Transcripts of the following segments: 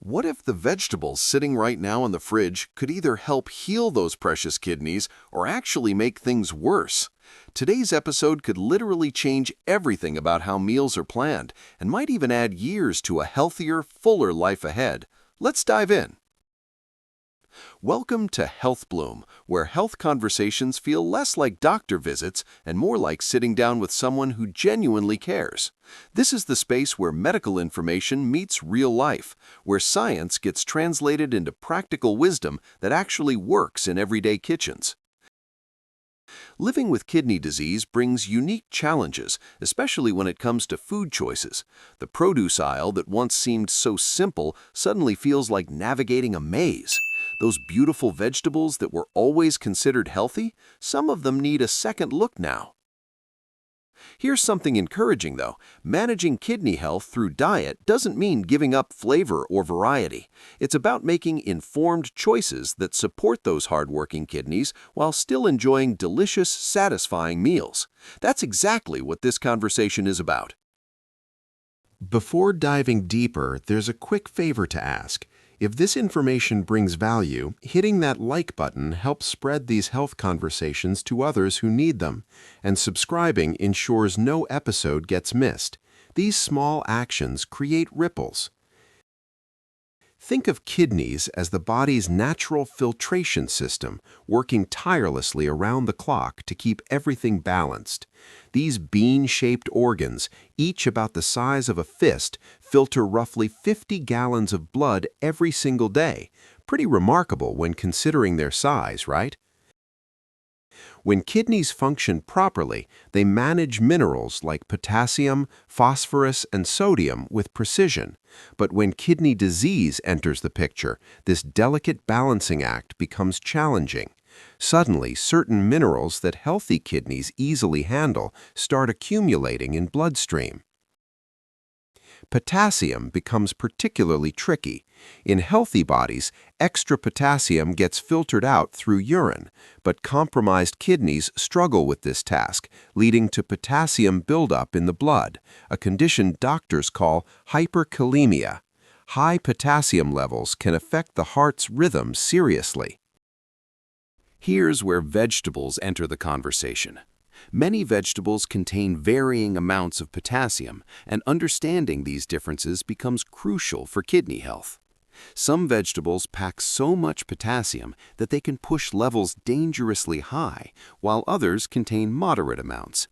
What if the vegetables sitting right now in the fridge could either help heal those precious kidneys or actually make things worse? Today's episode could literally change everything about how meals are planned and might even add years to a healthier, fuller life ahead. Let's dive in. Welcome to Health Bloom, where health conversations feel less like doctor visits and more like sitting down with someone who genuinely cares. This is the space where medical information meets real life, where science gets translated into practical wisdom that actually works in everyday kitchens. Living with kidney disease brings unique challenges, especially when it comes to food choices. The produce aisle that once seemed so simple suddenly feels like navigating a maze. Those beautiful vegetables that were always considered healthy, some of them need a second look now. Here's something encouraging, though. Managing kidney health through diet doesn't mean giving up flavor or variety. It's about making informed choices that support those hardworking kidneys while still enjoying delicious, satisfying meals. That's exactly what this conversation is about. Before diving deeper, there's a quick favor to ask. If this information brings value, hitting that like button helps spread these health conversations to others who need them, and subscribing ensures no episode gets missed. These small actions create ripples. Think of kidneys as the body's natural filtration system, working tirelessly around the clock to keep everything balanced. These bean-shaped organs, each about the size of a fist, filter roughly 50 gallons of blood every single day. Pretty remarkable when considering their size, right? When kidneys function properly, they manage minerals like potassium, phosphorus, and sodium with precision. But when kidney disease enters the picture, this delicate balancing act becomes challenging. Suddenly, certain minerals that healthy kidneys easily handle start accumulating in bloodstream. Potassium becomes particularly tricky. In healthy bodies, extra potassium gets filtered out through urine, but compromised kidneys struggle with this task, leading to potassium buildup in the blood, a condition doctors call hyperkalemia. High potassium levels can affect the heart's rhythm seriously. Here's where vegetables enter the conversation. Many vegetables contain varying amounts of potassium, and understanding these differences becomes crucial for kidney health. Some vegetables pack so much potassium that they can push levels dangerously high, while others contain moderate amounts.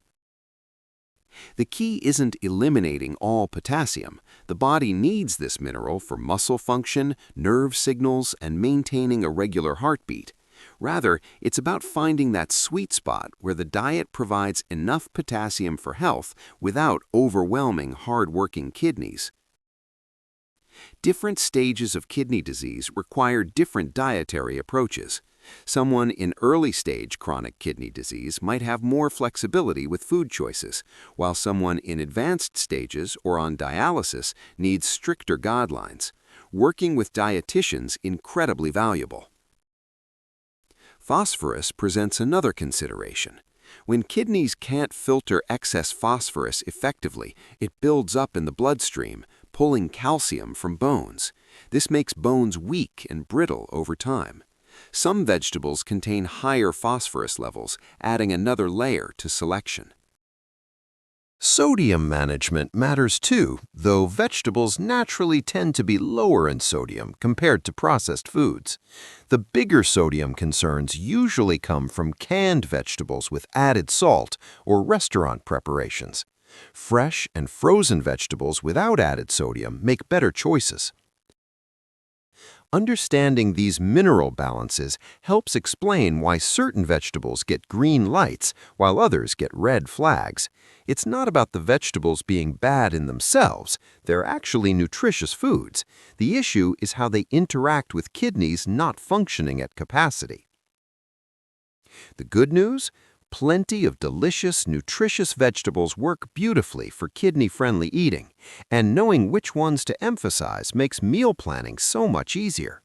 The key isn't eliminating all potassium. The body needs this mineral for muscle function, nerve signals, and maintaining a regular heartbeat. Rather, it's about finding that sweet spot where the diet provides enough potassium for health without overwhelming hard-working kidneys. Different stages of kidney disease require different dietary approaches. Someone in early-stage chronic kidney disease might have more flexibility with food choices, while someone in advanced stages or on dialysis needs stricter guidelines. Working with dietitians incredibly valuable. Phosphorus presents another consideration. When kidneys can't filter excess phosphorus effectively, it builds up in the bloodstream, pulling calcium from bones. This makes bones weak and brittle over time. Some vegetables contain higher phosphorus levels, adding another layer to selection. Sodium management matters too, though vegetables naturally tend to be lower in sodium compared to processed foods. The bigger sodium concerns usually come from canned vegetables with added salt or restaurant preparations. Fresh and frozen vegetables without added sodium make better choices. Understanding these mineral balances helps explain why certain vegetables get green lights while others get red flags. It's not about the vegetables being bad in themselves. They're actually nutritious foods. The issue is how they interact with kidneys not functioning at capacity. The good news? Plenty of delicious, nutritious vegetables work beautifully for kidney-friendly eating, and knowing which ones to emphasize makes meal planning so much easier.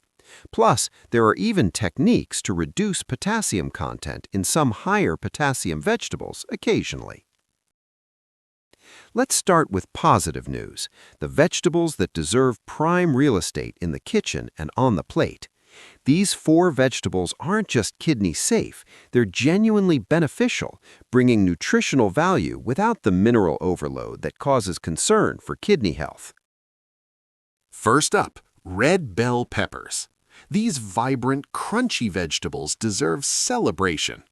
Plus, there are even techniques to reduce potassium content in some higher potassium vegetables occasionally. Let's start with positive news, the vegetables that deserve prime real estate in the kitchen and on the plate. These 4 vegetables aren't just kidney safe, they're genuinely beneficial, bringing nutritional value without the mineral overload that causes concern for kidney health. First up, red bell peppers. These vibrant, crunchy vegetables deserve celebration.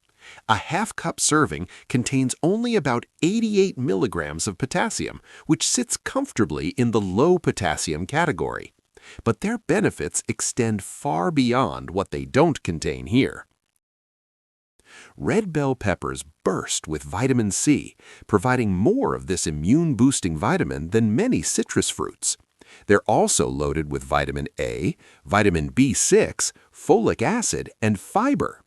A half-cup serving contains only about 88 milligrams of potassium, which sits comfortably in the low potassium category. But their benefits extend far beyond what they don't contain here. Red bell peppers burst with vitamin C, providing more of this immune-boosting vitamin than many citrus fruits. They're also loaded with vitamin A, vitamin B6, folic acid, and fiber.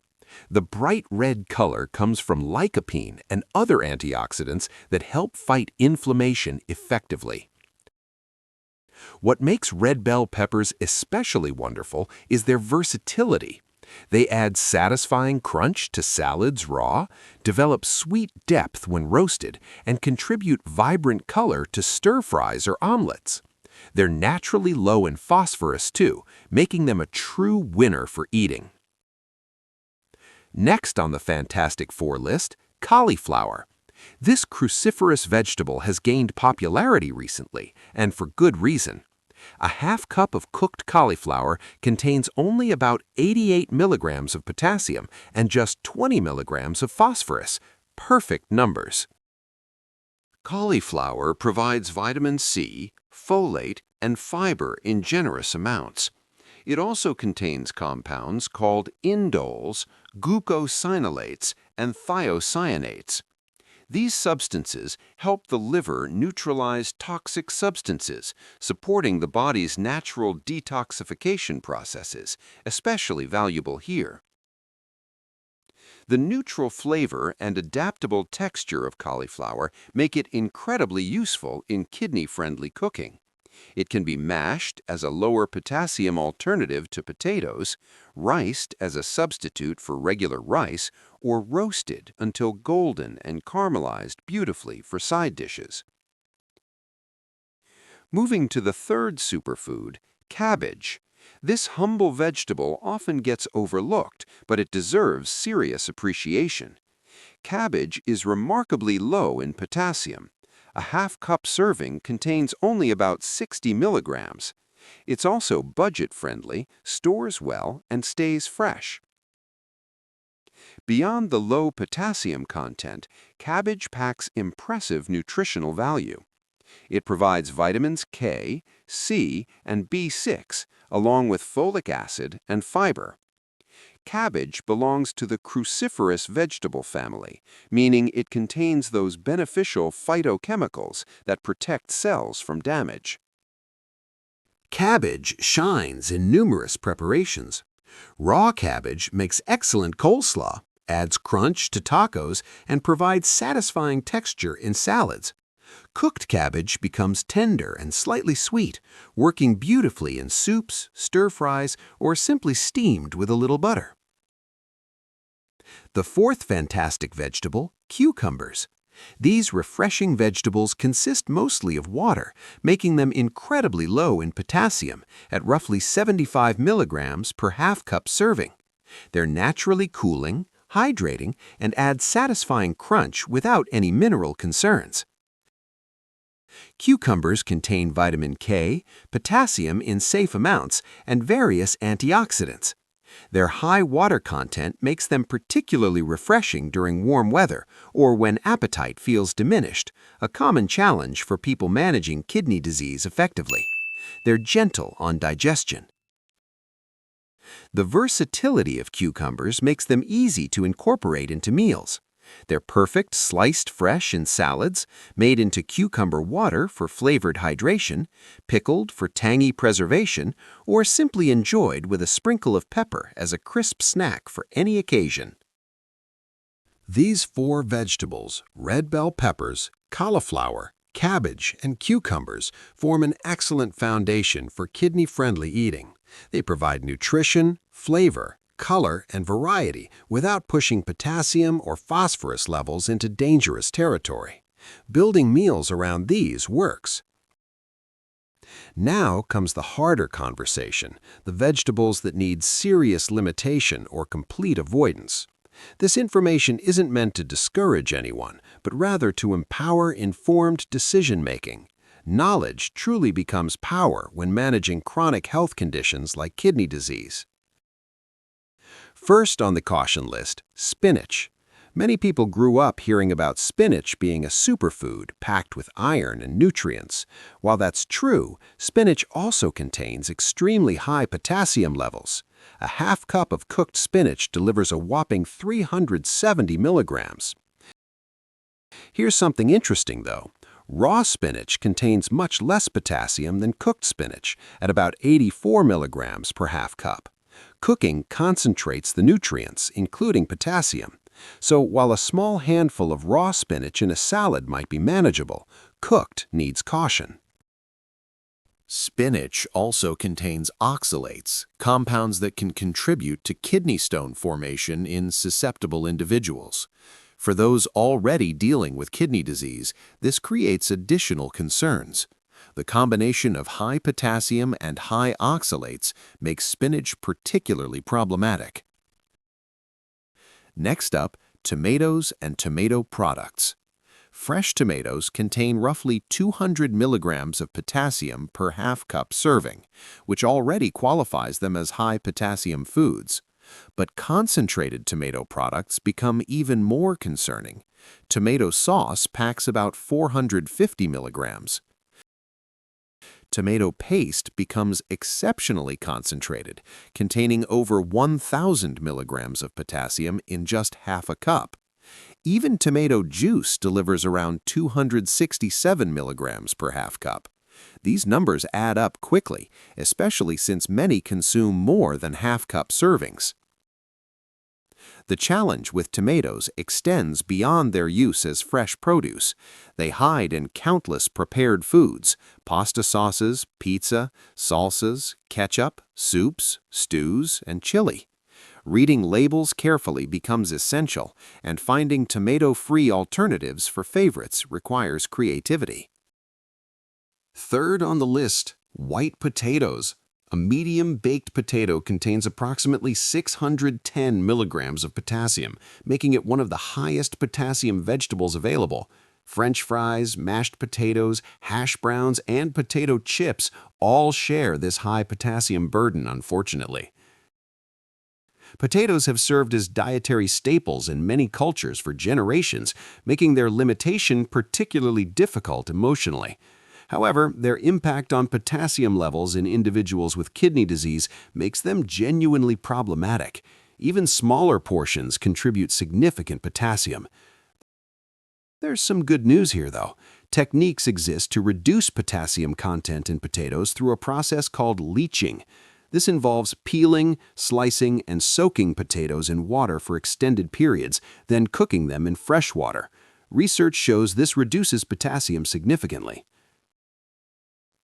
The bright red color comes from lycopene and other antioxidants that help fight inflammation effectively. What makes red bell peppers especially wonderful is their versatility. They add satisfying crunch to salads raw, develop sweet depth when roasted, and contribute vibrant color to stir-fries or omelets. They're naturally low in phosphorus too, making them a true winner for eating. Next on the Fantastic Four list, cauliflower. This cruciferous vegetable has gained popularity recently, and for good reason. A half cup of cooked cauliflower contains only about 88 milligrams of potassium and just 20 milligrams of phosphorus. Perfect numbers. Cauliflower provides vitamin C, folate, and fiber in generous amounts. It also contains compounds called indoles, glucosinolates, and thiocyanates. These substances help the liver neutralize toxic substances, supporting the body's natural detoxification processes, especially valuable here. The neutral flavor and adaptable texture of cauliflower make it incredibly useful in kidney-friendly cooking. It can be mashed as a lower potassium alternative to potatoes, riced as a substitute for regular rice, or roasted until golden and caramelized beautifully for side dishes. Moving to the third superfood, cabbage. This humble vegetable often gets overlooked, but it deserves serious appreciation. Cabbage is remarkably low in potassium. A half-cup serving contains only about 60 milligrams. It's also budget-friendly, stores well, and stays fresh. Beyond the low potassium content, cabbage packs impressive nutritional value. It provides vitamins K, C, and B6, along with folic acid and fiber. Cabbage belongs to the cruciferous vegetable family, meaning it contains those beneficial phytochemicals that protect cells from damage. Cabbage shines in numerous preparations. Raw cabbage makes excellent coleslaw, adds crunch to tacos, and provides satisfying texture in salads. Cooked cabbage becomes tender and slightly sweet, working beautifully in soups, stir-fries, or simply steamed with a little butter. The fourth fantastic vegetable, cucumbers. These refreshing vegetables consist mostly of water, making them incredibly low in potassium at roughly 75 milligrams per half-cup serving. They're naturally cooling, hydrating, and add satisfying crunch without any mineral concerns. Cucumbers contain vitamin K, potassium in safe amounts, and various antioxidants. Their high water content makes them particularly refreshing during warm weather or when appetite feels diminished, a common challenge for people managing kidney disease effectively. They're gentle on digestion. The versatility of cucumbers makes them easy to incorporate into meals. They're perfect sliced fresh in salads, made into cucumber water for flavored hydration, pickled for tangy preservation, or simply enjoyed with a sprinkle of pepper as a crisp snack for any occasion. These 4 vegetables, red bell peppers, cauliflower, cabbage, and cucumbers, form an excellent foundation for kidney-friendly eating. They provide nutrition, flavor, color, and variety without pushing potassium or phosphorus levels into dangerous territory. Building meals around these works. Now comes the harder conversation, the vegetables that need serious limitation or complete avoidance. This information isn't meant to discourage anyone, but rather to empower informed decision-making. Knowledge truly becomes power when managing chronic health conditions like kidney disease. First on the caution list, spinach. Many people grew up hearing about spinach being a superfood packed with iron and nutrients. While that's true, spinach also contains extremely high potassium levels. A half cup of cooked spinach delivers a whopping 370 milligrams. Here's something interesting, though. Raw spinach contains much less potassium than cooked spinach, at about 84 milligrams per half cup. Cooking concentrates the nutrients, including potassium. So while a small handful of raw spinach in a salad might be manageable, cooked needs caution. Spinach also contains oxalates, compounds that can contribute to kidney stone formation in susceptible individuals. For those already dealing with kidney disease, this creates additional concerns. The combination of high potassium and high oxalates makes spinach particularly problematic. Next up, tomatoes and tomato products. Fresh tomatoes contain roughly 200 milligrams of potassium per half cup serving, which already qualifies them as high potassium foods. But concentrated tomato products become even more concerning. Tomato sauce packs about 450 milligrams. Tomato paste becomes exceptionally concentrated, containing over 1,000 milligrams of potassium in just half a cup. Even tomato juice delivers around 267 milligrams per half cup. These numbers add up quickly, especially since many consume more than half-cup servings. The challenge with tomatoes extends beyond their use as fresh produce. They hide in countless prepared foods: pasta sauces, pizza, salsas, ketchup, soups, stews, and chili. Reading labels carefully becomes essential, and finding tomato-free alternatives for favorites requires creativity. Third on the list, white potatoes. A medium baked potato contains approximately 610 milligrams of potassium, making it one of the highest potassium vegetables available. French fries, mashed potatoes, hash browns, and potato chips all share this high potassium burden, unfortunately. Potatoes have served as dietary staples in many cultures for generations, making their limitation particularly difficult emotionally. However, their impact on potassium levels in individuals with kidney disease makes them genuinely problematic. Even smaller portions contribute significant potassium. There's some good news here, though. Techniques exist to reduce potassium content in potatoes through a process called leaching. This involves peeling, slicing, and soaking potatoes in water for extended periods, then cooking them in fresh water. Research shows this reduces potassium significantly.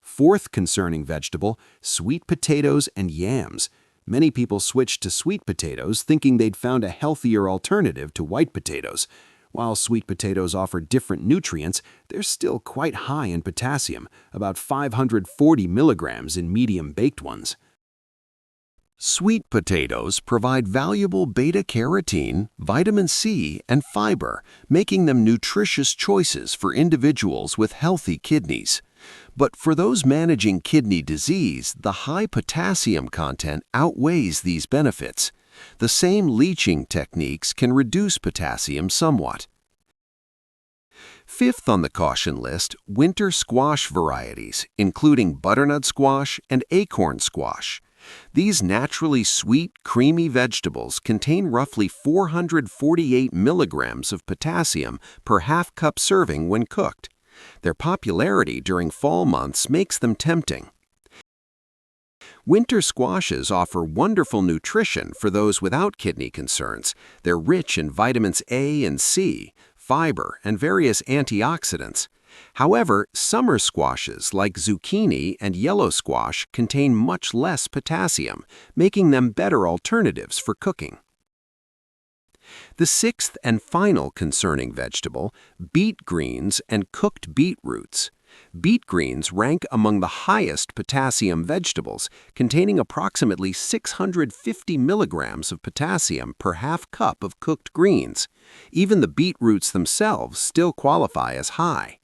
Fourth concerning vegetable, sweet potatoes and yams. Many people switched to sweet potatoes thinking they'd found a healthier alternative to white potatoes. While sweet potatoes offer different nutrients, they're still quite high in potassium, about 540 milligrams in medium-baked ones. Sweet potatoes provide valuable beta-carotene, vitamin C, and fiber, making them nutritious choices for individuals with healthy kidneys. But for those managing kidney disease, the high potassium content outweighs these benefits. The same leaching techniques can reduce potassium somewhat. Fifth on the caution list, winter squash varieties, including butternut squash and acorn squash. These naturally sweet, creamy vegetables contain roughly 448 milligrams of potassium per half-cup serving when cooked. Their popularity during fall months makes them tempting. Winter squashes offer wonderful nutrition for those without kidney concerns. They're rich in vitamins A and C, fiber, and various antioxidants. However, summer squashes like zucchini and yellow squash contain much less potassium, making them better alternatives for cooking. The sixth and final concerning vegetable, beet greens and cooked beetroots. Beet greens rank among the highest potassium vegetables, containing approximately 650 milligrams of potassium per half cup of cooked greens. Even the beetroots themselves still qualify as high.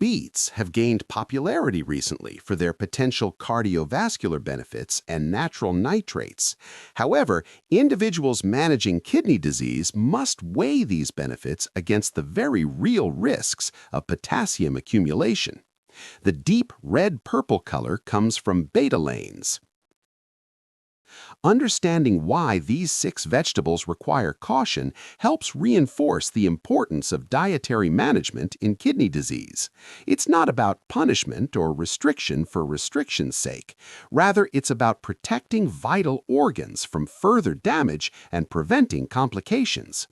Beets have gained popularity recently for their potential cardiovascular benefits and natural nitrates. However, individuals managing kidney disease must weigh these benefits against the very real risks of potassium accumulation. The deep red-purple color comes from betalains. Understanding why these 6 vegetables require caution helps reinforce the importance of dietary management in kidney disease. It's not about punishment or restriction for restriction's sake. Rather, it's about protecting vital organs from further damage and preventing complications.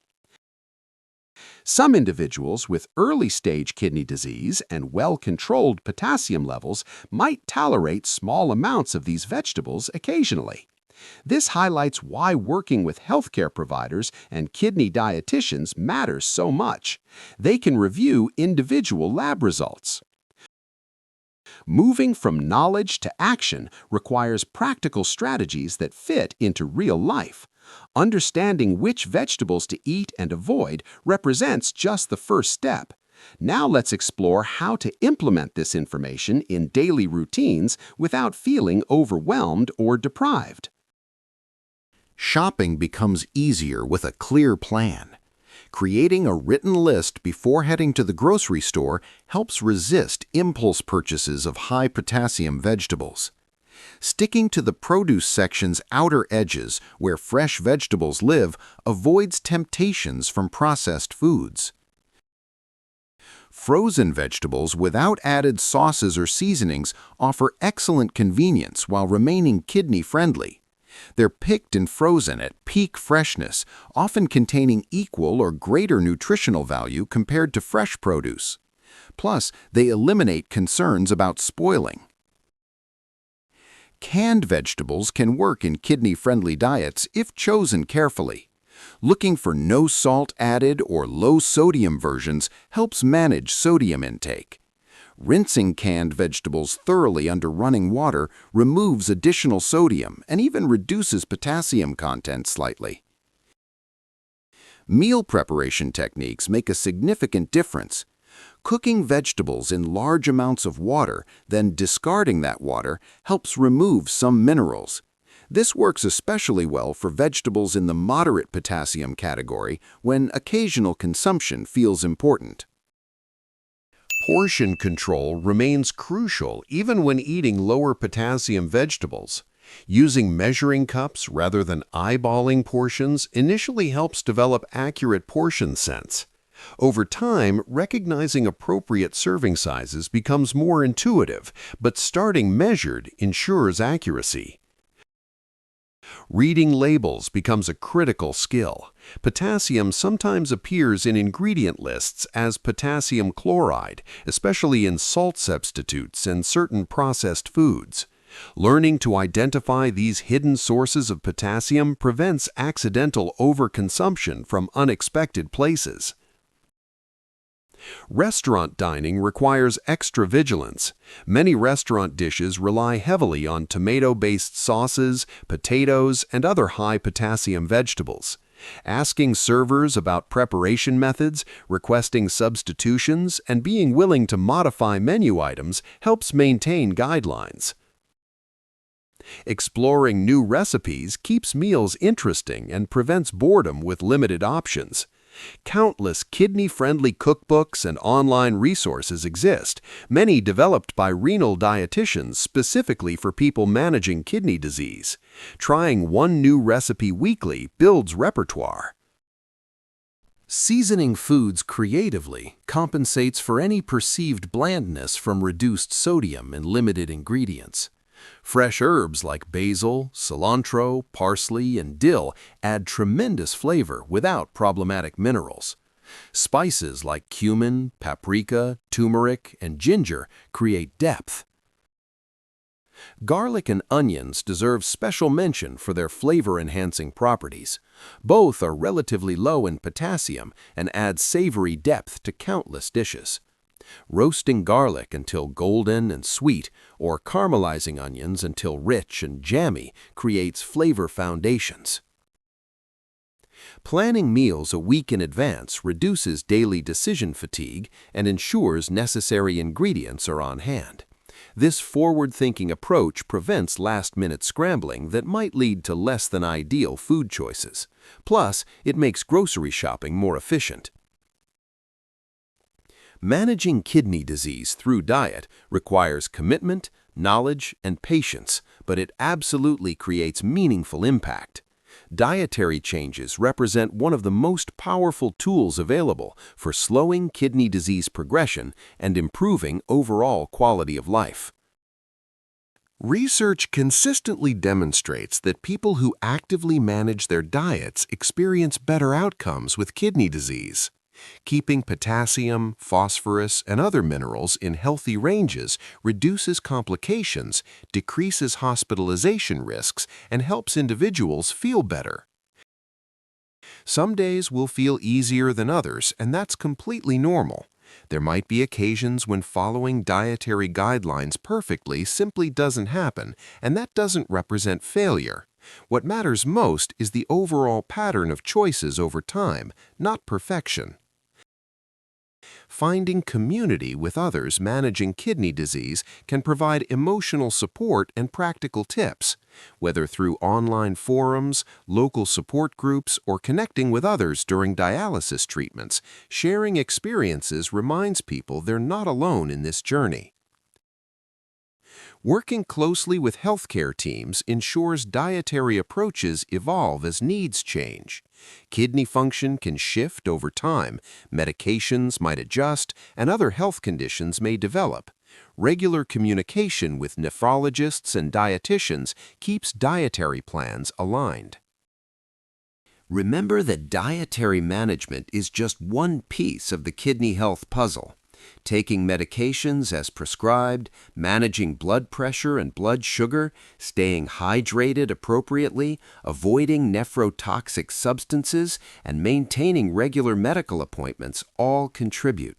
Some individuals with early-stage kidney disease and well-controlled potassium levels might tolerate small amounts of these vegetables occasionally. This highlights why working with healthcare providers and kidney dietitians matters so much. They can review individual lab results. Moving from knowledge to action requires practical strategies that fit into real life. Understanding which vegetables to eat and avoid represents just the first step. Now let's explore how to implement this information in daily routines without feeling overwhelmed or deprived. Shopping becomes easier with a clear plan. Creating a written list before heading to the grocery store helps resist impulse purchases of high potassium vegetables. Sticking to the produce section's outer edges where fresh vegetables live avoids temptations from processed foods. Frozen vegetables without added sauces or seasonings offer excellent convenience while remaining kidney-friendly. They're picked and frozen at peak freshness, often containing equal or greater nutritional value compared to fresh produce. Plus, they eliminate concerns about spoiling. Canned vegetables can work in kidney-friendly diets if chosen carefully. Looking for no salt added or low-sodium versions helps manage sodium intake. Rinsing canned vegetables thoroughly under running water removes additional sodium and even reduces potassium content slightly. Meal preparation techniques make a significant difference. Cooking vegetables in large amounts of water, then discarding that water, helps remove some minerals. This works especially well for vegetables in the moderate potassium category when occasional consumption feels important. Portion control remains crucial even when eating lower potassium vegetables. Using measuring cups rather than eyeballing portions initially helps develop accurate portion sense. Over time, recognizing appropriate serving sizes becomes more intuitive, but starting measured ensures accuracy. Reading labels becomes a critical skill. Potassium sometimes appears in ingredient lists as potassium chloride, especially in salt substitutes and certain processed foods. Learning to identify these hidden sources of potassium prevents accidental overconsumption from unexpected places. Restaurant dining requires extra vigilance. Many restaurant dishes rely heavily on tomato-based sauces, potatoes, and other high-potassium vegetables. Asking servers about preparation methods, requesting substitutions, and being willing to modify menu items helps maintain guidelines. Exploring new recipes keeps meals interesting and prevents boredom with limited options. Countless kidney-friendly cookbooks and online resources exist, many developed by renal dietitians specifically for people managing kidney disease. Trying one new recipe weekly builds repertoire. Seasoning foods creatively compensates for any perceived blandness from reduced sodium and limited ingredients. Fresh herbs like basil, cilantro, parsley, and dill add tremendous flavor without problematic minerals. Spices like cumin, paprika, turmeric, and ginger create depth. Garlic and onions deserve special mention for their flavor-enhancing properties. Both are relatively low in potassium and add savory depth to countless dishes. Roasting garlic until golden and sweet, or caramelizing onions until rich and jammy, creates flavor foundations. Planning meals a week in advance reduces daily decision fatigue and ensures necessary ingredients are on hand. This forward-thinking approach prevents last-minute scrambling that might lead to less than ideal food choices. Plus, it makes grocery shopping more efficient. Managing kidney disease through diet requires commitment, knowledge, and patience, but it absolutely creates meaningful impact. Dietary changes represent one of the most powerful tools available for slowing kidney disease progression and improving overall quality of life. Research consistently demonstrates that people who actively manage their diets experience better outcomes with kidney disease. Keeping potassium, phosphorus, and other minerals in healthy ranges reduces complications, decreases hospitalization risks, and helps individuals feel better. Some days will feel easier than others, and that's completely normal. There might be occasions when following dietary guidelines perfectly simply doesn't happen, and that doesn't represent failure. What matters most is the overall pattern of choices over time, not perfection. Finding community with others managing kidney disease can provide emotional support and practical tips. Whether through online forums, local support groups, or connecting with others during dialysis treatments, sharing experiences reminds people they're not alone in this journey. Working closely with healthcare teams ensures dietary approaches evolve as needs change. Kidney function can shift over time, medications might adjust, and other health conditions may develop. Regular communication with nephrologists and dietitians keeps dietary plans aligned. Remember that dietary management is just one piece of the kidney health puzzle. Taking medications as prescribed, managing blood pressure and blood sugar, staying hydrated appropriately, avoiding nephrotoxic substances, and maintaining regular medical appointments all contribute.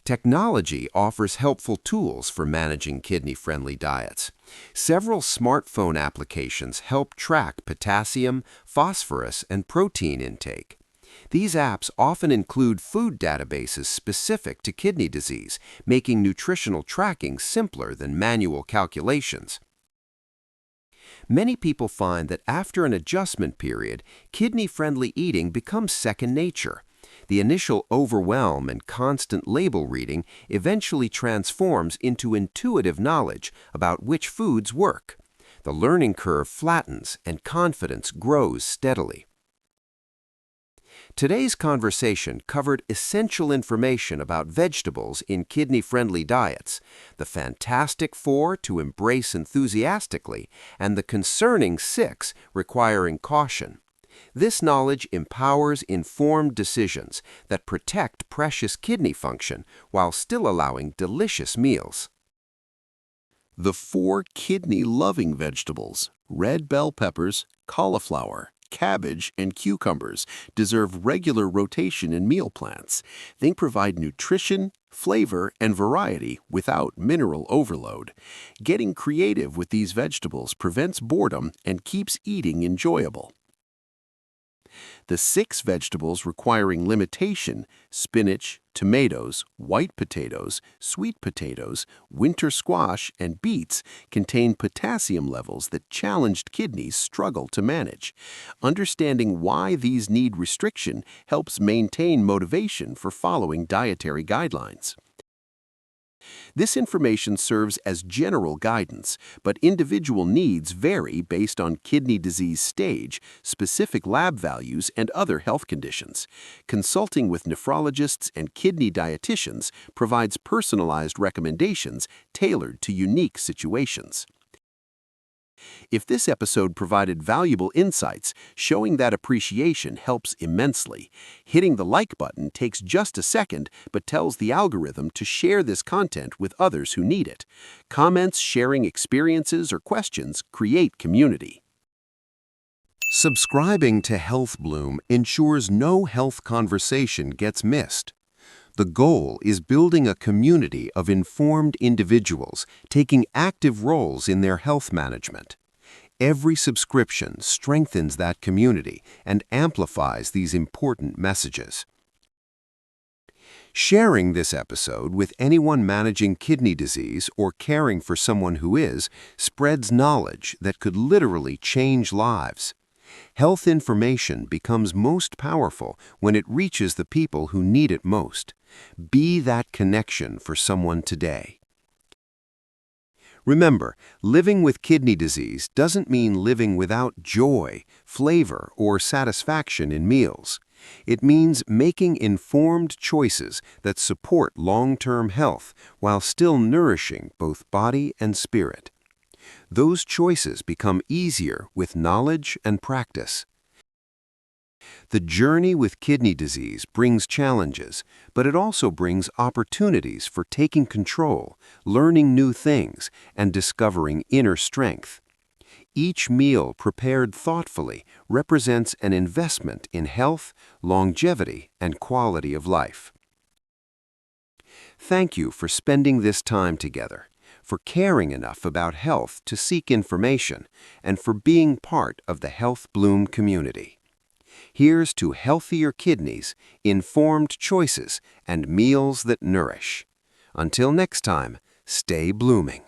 Technology offers helpful tools for managing kidney-friendly diets. Several smartphone applications help track potassium, phosphorus, and protein intake. These apps often include food databases specific to kidney disease, making nutritional tracking simpler than manual calculations. Many people find that after an adjustment period, kidney-friendly eating becomes second nature. The initial overwhelm and constant label reading eventually transforms into intuitive knowledge about which foods work. The learning curve flattens and confidence grows steadily. Today's conversation covered essential information about vegetables in kidney-friendly diets, the fantastic 4 to embrace enthusiastically, and the concerning 6 requiring caution. This knowledge empowers informed decisions that protect precious kidney function while still allowing delicious meals. The 4 kidney-loving vegetables, red bell peppers, cauliflower, cabbage, and cucumbers, deserve regular rotation in meal plans. They provide nutrition, flavor, and variety without mineral overload. Getting creative with these vegetables prevents boredom and keeps eating enjoyable. The 6 vegetables requiring limitation, spinach, tomatoes, white potatoes, sweet potatoes, winter squash, and beets, contain potassium levels that challenged kidneys struggle to manage. Understanding why these need restriction helps maintain motivation for following dietary guidelines. This information serves as general guidance, but individual needs vary based on kidney disease stage, specific lab values, and other health conditions. Consulting with nephrologists and kidney dietitians provides personalized recommendations tailored to unique situations. If this episode provided valuable insights, showing that appreciation helps immensely. Hitting the like button takes just a second, but tells the algorithm to share this content with others who need it. Comments, sharing experiences, or questions create community. Subscribing to Health Bloom ensures no health conversation gets missed. The goal is building a community of informed individuals taking active roles in their health management. Every subscription strengthens that community and amplifies these important messages. Sharing this episode with anyone managing kidney disease or caring for someone who is spreads knowledge that could literally change lives. Health information becomes most powerful when it reaches the people who need it most. Be that connection for someone today. Remember, living with kidney disease doesn't mean living without joy, flavor, or satisfaction in meals. It means making informed choices that support long-term health while still nourishing both body and spirit. Those choices become easier with knowledge and practice. The journey with kidney disease brings challenges, but it also brings opportunities for taking control, learning new things, and discovering inner strength. Each meal prepared thoughtfully represents an investment in health, longevity, and quality of life. Thank you for spending this time together, for caring enough about health to seek information, and for being part of the Health Bloom community. Here's to healthier kidneys, informed choices, and meals that nourish. Until next time, stay blooming.